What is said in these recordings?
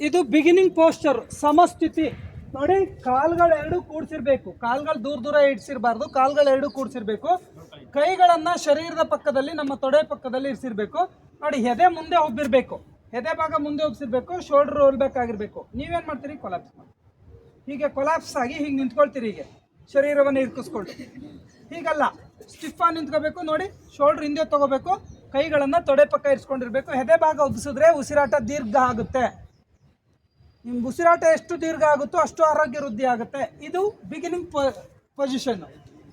ಇದು beginning posture, ಸಮಸ್ಥಿತಿ. ನೋಡಿ, ಕಾಲ್ಗಳೆರಡು ಕೂಡ್ಸಿರ್ಬೇಕು, ಕಾಲ್ಗಳು ದೂರ ದೂರ ಇಡ್ಸಿರ್ಬಾರ್ದು, ಕಾಲ್ಗಳೆರಡು ಕೂಡ್ಸಿರ್ಬೇಕು. ಕೈಗಳನ್ನ ಶರೀರದ ಪಕ್ಕದಲ್ಲಿ, ನಮ್ಮ ತೊಡೆ ಪಕ್ಕದಲ್ಲಿ ಇರಿಸಿರ್ಬೇಕು. ನೋಡಿ, ಎದೆ ಮುಂದೆ ಹೋಗ್ಬಿರ್ಬೇಕು, ಎದೆ ಭಾಗ ಮುಂದೆ ಹೋಗ್ಸಿರ್ಬೇಕು, ಶೋಲ್ಡರ್ ಹೋಲ್ಬೇಕಾಗಿರ್ಬೇಕು. ನೀವೇನ್ ಮಾಡ್ತೀರಿ? ಕೊಲಾಪ್ಸ್ ಮಾಡಿ, ಹೀಗೆ ಕೊಲಾಪ್ಸ್ ಆಗಿ ಹೀಗೆ ನಿಂತ್ಕೊಳ್ತೀರಿ, ಹೀಗೆ ಶರೀರವನ್ನು ಇರ್ಕಿಸ್ಕೊಂಡು. ಹೀಗಲ್ಲ, ಸ್ಟಿಫ್ ಆಗಿ ನಿಂತ್ಕೋಬೇಕು. ನೋಡಿ, ಶೋಲ್ಡರ್ ಹಿಂದೆ ತಗೋಬೇಕು, ಕೈಗಳನ್ನ ತೊಡೆ ಪಕ್ಕ ಇರಿಸ್ಕೊಂಡಿರ್ಬೇಕು. ಎದೆ ಭಾಗ ಉಬ್ಬಿಸಿದ್ರೆ ಉಸಿರಾಟ ದೀರ್ಘ ಆಗುತ್ತೆ. ನಿಮ್ಗೆ ಉಸಿರಾಟ ಎಷ್ಟು ದೀರ್ಘ ಆಗುತ್ತೋ ಅಷ್ಟು ಆರೋಗ್ಯ ವೃದ್ಧಿ ಆಗುತ್ತೆ. ಇದು ಬಿಗಿನಿಂಗ್ ಪೊಸಿಷನ್.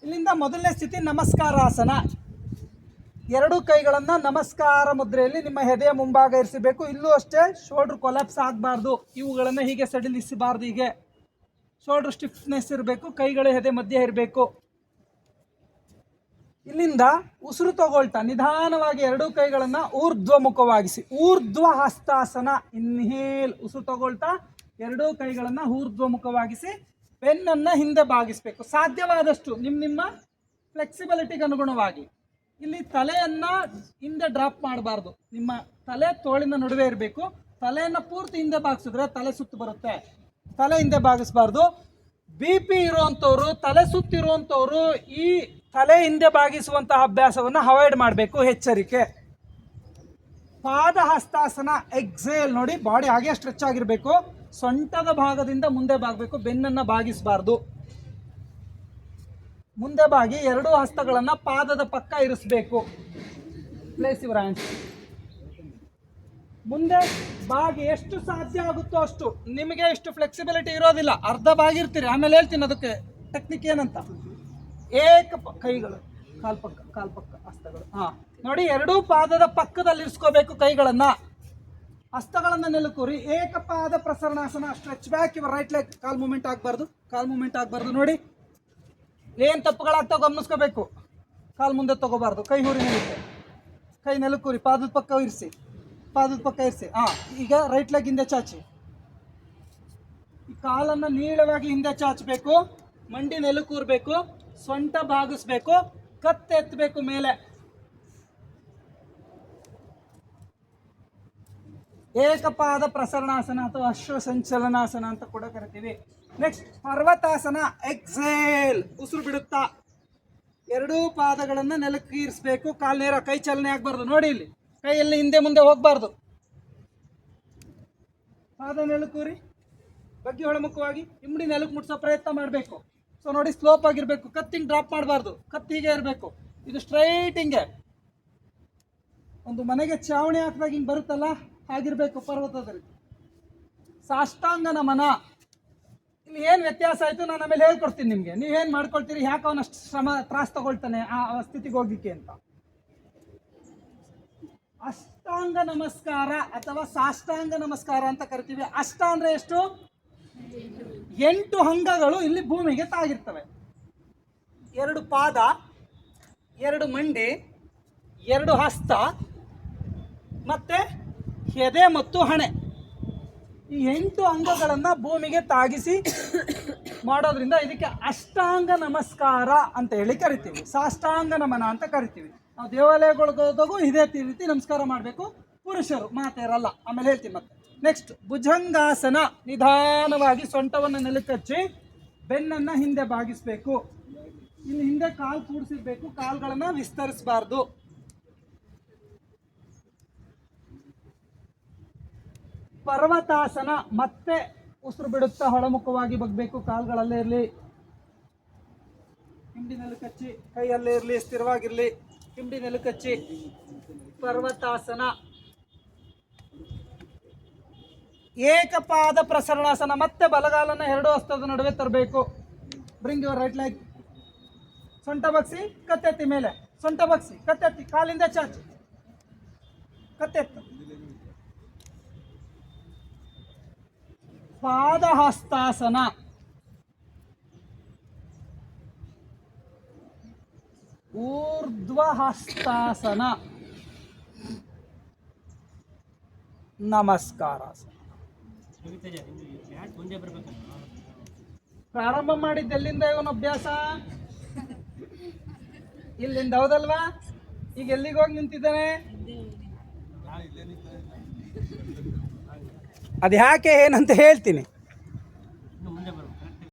ಇಲ್ಲಿಂದ ಮೊದಲನೇ ಸ್ಥಿತಿ ನಮಸ್ಕಾರಾಸನ. ಎರಡು ಕೈಗಳನ್ನು ನಮಸ್ಕಾರ ಮುದ್ರೆಯಲ್ಲಿ ನಿಮ್ಮ ಎದೆಯ ಮುಂಭಾಗ ಇರಿಸಬೇಕು. ಇಲ್ಲೂ ಅಷ್ಟೇ, ಶೋಲ್ಡರ್ ಕೊಲಾಪ್ಸ್ ಆಗಬಾರ್ದು, ಇವುಗಳನ್ನು ಹೀಗೆ ಸಡಿಲಿಸಬಾರ್ದು. ಹೀಗೆ ಶೋಲ್ಡರ್ ಸ್ಟಿಫ್ನೆಸ್ ಇರಬೇಕು, ಕೈಗಳು ಎದೆ ಮಧ್ಯೆ ಇರಬೇಕು. ಇಲ್ಲಿಂದ ಉಸಿರು ತಗೊಳ್ತಾ ನಿಧಾನವಾಗಿ ಎರಡೂ ಕೈಗಳನ್ನು ಊರ್ಧ್ವಮುಖವಾಗಿಸಿ, ಊರ್ಧ್ವ ಹಸ್ತಾಸನ. ಇನ್ಹೇಲ್, ಉಸಿರು ತಗೊಳ್ತಾ ಎರಡೂ ಕೈಗಳನ್ನು ಊರ್ಧ್ವಮುಖವಾಗಿಸಿ ಬೆನ್ನನ್ನು ಹಿಂದೆ ಬಾಗಿಸಬೇಕು. ಸಾಧ್ಯವಾದಷ್ಟು ನಿಮ್ಮ ಫ್ಲೆಕ್ಸಿಬಿಲಿಟಿಗೆ ಅನುಗುಣವಾಗಿ. ಇಲ್ಲಿ ತಲೆಯನ್ನು ಹಿಂದೆ ಡ್ರಾಪ್ ಮಾಡಬಾರ್ದು, ನಿಮ್ಮ ತಲೆ ತೋಳಿನ ನಡುವೆ ಇರಬೇಕು. ತಲೆಯನ್ನು ಪೂರ್ತಿ ಹಿಂದೆ ಬಾಗಿಸಿದ್ರೆ ತಲೆ ಸುತ್ತು ಬರುತ್ತೆ, ತಲೆ ಹಿಂದೆ ಬಾಗಿಸಬಾರ್ದು. BP ಇರುವಂಥವ್ರು, ತಲೆ ಸುತ್ತಿರುವಂಥವ್ರು ಈ ತಲೆ ಹಿಂದೆ ಬಾಗಿಸುವಂತಹ ಅಭ್ಯಾಸವನ್ನು ಅವಾಯ್ಡ್ ಮಾಡಬೇಕು, ಎಚ್ಚರಿಕೆ. ಪಾದ ಹಸ್ತಾಸನ, ಎಕ್ಸೇಲ್. ನೋಡಿ, ಬಾಡಿ ಹಾಗೆ ಸ್ಟ್ರೆಚ್ ಆಗಿರಬೇಕು, ಸೊಂಟದ ಭಾಗದಿಂದ ಮುಂದೆ ಬಾಗಬೇಕು, ಬೆನ್ನನ್ನು ಬಾಗಿಸಬಾರ್ದು. ಮುಂದೆ ಬಾಗಿ ಎರಡೂ ಹಸ್ತಗಳನ್ನು ಪಾದದ ಪಕ್ಕ ಇರಿಸಬೇಕು. Place your hands. ಮುಂದೆ ಬಾಗಿ ಎಷ್ಟು ಸಾಧ್ಯ ಆಗುತ್ತೋ ಅಷ್ಟು. ನಿಮಗೆ ಎಷ್ಟು ಫ್ಲೆಕ್ಸಿಬಿಲಿಟಿ ಇರೋದಿಲ್ಲ, ಅರ್ಧ ಬಾಗಿರ್ತೀರಿ, ಆಮೇಲೆ ಹೇಳ್ತೀನಿ ಅದಕ್ಕೆ ಟೆಕ್ನಿಕ್ ಏನಂತ. ಕೈಗಳು ಕಾಲ್ಪಕ್ಕ ಹಸ್ತಗಳು. ನೋಡಿ, ಎರಡೂ ಪಾದದ ಪಕ್ಕದಲ್ಲಿ ಇರಿಸ್ಕೋಬೇಕು ಕೈಗಳನ್ನ, ಹಸ್ತಗಳನ್ನ ನೆಲಕೂರಿ. ಏಕಪಾದ ಪ್ರಸರಣಾಸನ, stretch back your right leg. ಕಾಲ್ ಮೂಮೆಂಟ್ ಆಗಬಾರ್ದು. ನೋಡಿ, ಏನು ತಪ್ಪುಗಳಾಗ್ತಾವ ಗಮನಿಸ್ಕೋಬೇಕು. ಕಾಲು ಮುಂದೆ ತಗೋಬಾರ್ದು, ಕೈ ಹೂರಿ ನಿಲ್ಲುತ್ತೆ, ಕೈ ನೆಲಕೂರಿ, ಪಾದದ ಪಕ್ಕ ಇರಿಸಿ. ಈಗ ರೈಟ್ ಲೆಗ್ ಹಿಂದೆ ಚಾಚಿ, ಈ ಕಾಲನ್ನು ನೀಳವಾಗಿ ಹಿಂದೆ ಚಾಚಬೇಕು, ಮಂಡಿ ನೆಲಕೂರ್ಬೇಕು, ಸೊಂಟ ಬಾಗಿಸ್ಬೇಕು, ಕತ್ತೆತ್ತಬೇಕು ಮೇಲೆ. ಏಕಪಾದ ಪ್ರಸರಣಾಸನ ಅಥವಾ ಅಶ್ವಸಂಚಲನಾಸನ ಅಂತ ಕೂಡ ಕರಿತೀವಿ. Next ಪರ್ವತಾಸನ, exhale. ಉಸಿರು ಬಿಡುತ್ತಾ ಎರಡೂ ಪಾದಗಳನ್ನು ನೆಲಕ್ಕೆ ಇರಿಸಬೇಕು, ಕಾಲು ನೇರ, ಕೈ ಚಲನೆ ಆಗಬಾರ್ದು. ನೋಡಿ, ಇಲ್ಲಿ ಕೈಯಲ್ಲಿ ಹಿಂದೆ ಮುಂದೆ ಹೋಗಬಾರ್ದು, ಪಾದ ನೆಲಕೂರಿ ಬಗ್ಗೆ ಒಳಮುಖವಾಗಿ ಇಮ್ಮಡಿ ನೆಲಕ್ಕೆ ಮುಟ್ಸೋ ಪ್ರಯತ್ನ ಮಾಡಬೇಕು. ಸೊ ನೋಡಿ, ಸ್ಲೋಪ್ ಆಗಿರಬೇಕು, ಕತ್ತಿಂಗ್ ಡ್ರಾಪ್ ಮಾಡಬಾರ್ದು, ಕತ್ತಿ ಹೀಗೆ ಇರಬೇಕು. ಇದು ಸ್ಟ್ರೈಟ್ ಹಿಂಗೆ, ಒಂದು ಮನೆಗೆ ಚಾವಣಿ ಹಾಕಿದಾಗ ಹಿಂಗೆ ಬರುತ್ತಲ್ಲ ಹಾಗಿರಬೇಕು ಪರ್ವತದಲ್ಲಿ. ಸಾಷ್ಟಾಂಗ ನಮನ. ಇಲ್ಲಿ ಏನು ವ್ಯತ್ಯಾಸ ಆಯಿತು ನಾನು ಆಮೇಲೆ ಹೇಳ್ಕೊಡ್ತೀನಿ ನಿಮಗೆ. ನೀವೇನು ಮಾಡ್ಕೊಳ್ತೀರಿ, ಯಾಕೆ ಅವನಷ್ಟು ತ್ರಾಸ ತಗೊಳ್ತಾನೆ ಆ ಸ್ಥಿತಿಗೆ ಹೋಗ್ಲಿಕ್ಕೆ ಅಂತ. ಅಷ್ಟಾಂಗ ನಮಸ್ಕಾರ ಅಥವಾ ಸಾಷ್ಟಾಂಗ ನಮಸ್ಕಾರ ಅಂತ ಕರಿತೀವಿ. ಅಷ್ಟ ಅಂದರೆ ಎಷ್ಟು? 8 ಅಂಗಗಳು ಇಲ್ಲಿ ಭೂಮಿಗೆ ತಾಗಿರ್ತವೆ. 2 ಪಾದ, 2 ಮಂಡಿ, 2 ಹಸ್ತ, ಮತ್ತೆ ಎದೆ ಮತ್ತು ಹಣೆ. ಈ 8 ಅಂಗಗಳನ್ನು ಭೂಮಿಗೆ ತಾಗಿಸಿ ಮಾಡೋದ್ರಿಂದ ಇದಕ್ಕೆ ಅಷ್ಟಾಂಗ ನಮಸ್ಕಾರ ಅಂತ ಹೇಳಿ ಕರಿತೀವಿ. ಸಾಷ್ಟಾಂಗ ನಮನ ಅಂತ ಕರಿತೀವಿ. ನಾವು ದೇವಾಲಯಗಳಿಗೋದಾಗೂ ಇದೇ ರೀತಿ ನಮಸ್ಕಾರ ಮಾಡಬೇಕು, ಪುರುಷರು, ಮಾತೆಯರಲ್ಲ. ಆಮೇಲೆ ಹೇಳ್ತೀನಿ ಮತ್ತೆ. ನೆಕ್ಸ್ಟ್ ಭುಜಂಗಾಸನ. ನಿಧಾನವಾಗಿ ಸೊಂಟವನ್ನು ನೆಲಕ್ಕಚ್ಚಿ ಬೆನ್ನನ್ನು ಹಿಂದೆ ಬಾಗಿಸಬೇಕು. ಇನ್ನು ಹಿಂದೆ ಕಾಲು ಕೂಡಿಸಿರ್ಬೇಕು, ಕಾಲುಗಳನ್ನು ವಿಸ್ತರಿಸಬಾರ್ದು. ಪರ್ವತಾಸನ. ಮತ್ತೆ ಉಸಿರು ಬಿಡುತ್ತಾ ಹೊಳಮುಖವಾಗಿ ಬಗ್ಬೇಕು, ಕಾಲುಗಳಲ್ಲೇ ಇರಲಿ, ಹಿಂಡಿ ನೆಲಕ್ಕಚ್ಚಿ, ಕೈಯಲ್ಲೇ ಇರಲಿ, ಸ್ಥಿರವಾಗಿರಲಿ, ಹಿಂಡಿ ನೆಲಕ್ಕಚ್ಚಿ. ಪರ್ವತಾಸನ. ಏಕಪಾದ ಪ್ರಸರಣಾಸನ. ಮತ್ತೆ ಬಲಗಾಲನ್ನು 2 ಹಸ್ತದ ನಡುವೆ ತರಬೇಕು. Bring your right leg. ಸೊಂಟ ಬಗ್ಸಿ, ಕತ್ತೆತ್ತಿ ಮೇಲೆ, ಸೊಂಟ ಬಗ್ಸಿ, ಕತ್ತೆತ್ತಿ, ಕಾಲಿಂದ ಚಾಚಿ, ಕತ್ತೆತ್ತು. ಪಾದಹಸ್ತಾಸನ. ಊರ್ಧ್ವಹಸ್ತಾಸನ. ನಮಸ್ಕಾರಾಸನ. ಪ್ರಾರಂಭ ಮಾಡಿದ್ದೆಲ್ಲಿಂದ ಇವನ ಅಭ್ಯಾಸ? ಇಲ್ಲಿಂದ, ಹೌದಲ್ವಾ? ಈಗ ಎಲ್ಲಿಗೆ ಹೋಗಿ ನಿಂತಿದ್ದಾನೆ? ಅದು ಯಾಕೆ ಏನಂತ ಹೇಳ್ತೀನಿ.